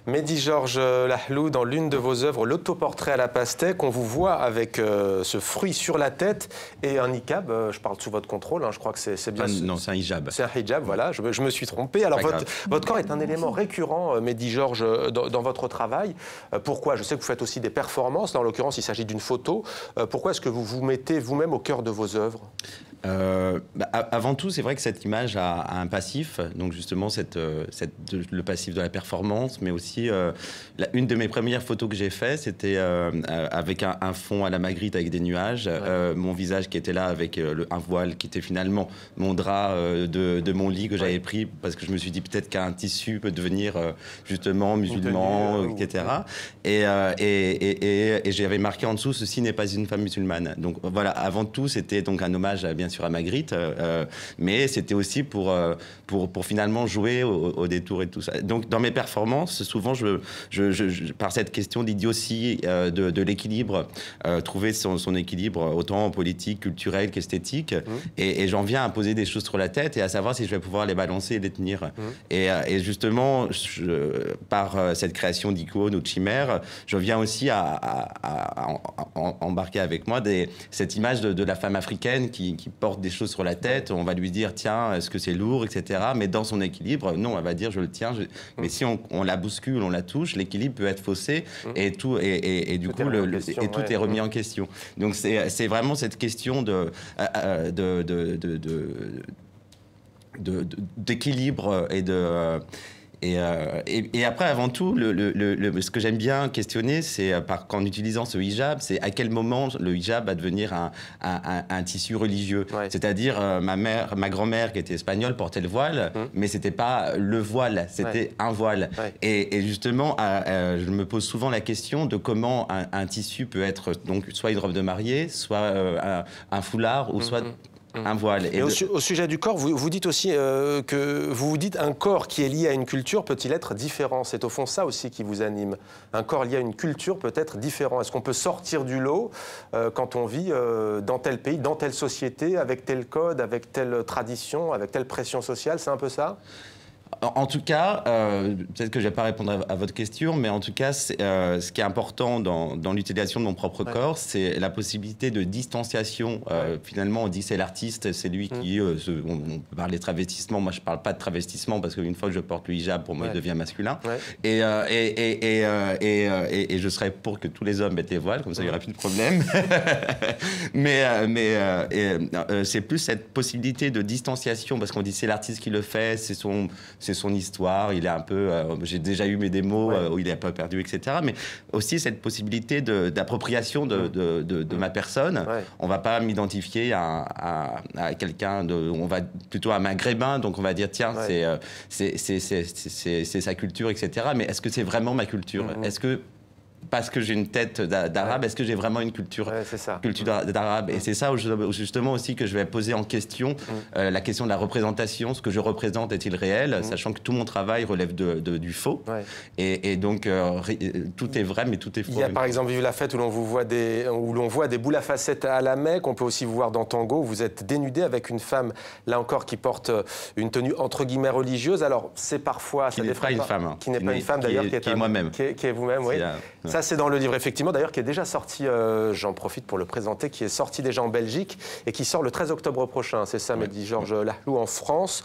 Mehdi Georges Lahlou, dans l'une de vos œuvres, l'autoportrait à la pastèque, on vous voit avec ce fruit sur la tête et un niqab. Je parle sous votre contrôle, hein, je crois que c'est bien... non, c'est un hijab. C'est un hijab, voilà, je me suis trompé. Alors votre corps est un élément récurrent, Mehdi Georges, dans votre travail. Pourquoi? Je sais que vous faites aussi des performances, là, en l'occurrence il s'agit d'une photo. Pourquoi est-ce que vous vous mettez vous-même au cœur de vos œuvres? Avant tout, c'est vrai que cette image a un passif, donc justement le passif de la performance, mais aussi une de mes premières photos que j'ai fait, c'était avec un fond à la Magritte avec des nuages, mon visage qui était là avec un voile qui était finalement mon drap de mon lit que j'avais pris parce que je me suis dit peut-être qu'un tissu peut devenir justement musulman, etc. Et j'avais marqué en dessous, ceci n'est pas une femme musulmane. Donc voilà, avant tout, c'était donc un hommage bien sûr à Magritte, mais c'était aussi pour finalement jouer au détour et tout ça. Donc dans mes performances, souvent par cette question d'idiotie, de l'équilibre, trouver son équilibre autant politique, culturel qu'esthétique, et j'en viens à poser des choses sur la tête et à savoir si je vais pouvoir les balancer et les tenir. Et justement, par cette création d'icônes ou de chimères, je viens aussi à embarquer avec moi cette image de la femme africaine qui porte des choses sur la tête. On va lui dire, tiens, est-ce que c'est lourd, etc. Mais dans son équilibre, non, elle va dire, je le tiens. Mais si on la bouscule, on la touche, l'équilibre peut être faussé et du coup, tout est remis en question. Donc c'est vraiment cette question d'équilibre et de... Et après, avant tout, ce que j'aime bien questionner, c'est qu'en utilisant ce hijab, c'est à quel moment le hijab va devenir un tissu religieux. C'est-à-dire, ma grand-mère, qui était espagnole, portait le voile, mais c'était pas le voile, c'était un voile. Et justement, je me pose souvent la question de comment un tissu peut être donc soit une robe de mariée, soit un foulard, ou soit... un voile. Et au sujet du corps, vous dites aussi que vous dites un corps qui est lié à une culture peut-il être différent? C'est au fond ça aussi qui vous anime. Un corps lié à une culture peut être différent. Est-ce qu'on peut sortir du lot quand on vit dans tel pays, dans telle société, avec tel code, avec telle tradition, avec telle pression sociale? C'est un peu ça? En tout cas, peut-être que je ne vais pas répondre à votre question, mais en tout cas, ce qui est important dans l'utilisation de mon propre corps, c'est la possibilité de distanciation. Finalement, on dit c'est l'artiste, c'est lui qui... on peut parler de travestissement, moi je ne parle pas de travestissement parce qu'une fois que je porte le hijab, pour moi, il devient masculin. Et je serais pour que tous les hommes mettent des voiles, comme ça il n'y aurait plus de problème. mais c'est plus cette possibilité de distanciation, parce qu'on dit c'est l'artiste qui le fait, c'est son histoire, il est un peu... j'ai déjà eu mes démos où il est un peu perdu, etc. Mais aussi cette possibilité d'appropriation de ma personne. On ne va pas m'identifier à quelqu'un, on va plutôt à un maghrébin, donc on va dire, tiens, c'est sa culture, etc. Mais est-ce que c'est vraiment ma culture? Est-ce que parce que j'ai une tête d'arabe, est-ce que j'ai vraiment une culture d'arabe? Et c'est ça justement aussi que je vais poser en question, la question de la représentation. Ce que je représente est-il réel, sachant que tout mon travail relève du faux. Et donc, tout est vrai, mais tout est faux. Il y a par exemple Vive la fête où l'on voit des boules à facettes à la Mecque. On peut aussi vous voir dans Tango. Vous êtes dénudé avec une femme, là encore, qui porte une tenue entre guillemets religieuse. Alors, c'est parfois... Qui n'est pas une femme. Qui n'est pas une femme, d'ailleurs. Qui est moi-même. Qui est vous-même, oui. Ça, c'est dans le livre, effectivement, d'ailleurs, qui est déjà sorti, j'en profite pour le présenter, qui est sorti déjà en Belgique et qui sort le 13 octobre prochain. C'est ça, Mehdi Georges Lahlou, en France.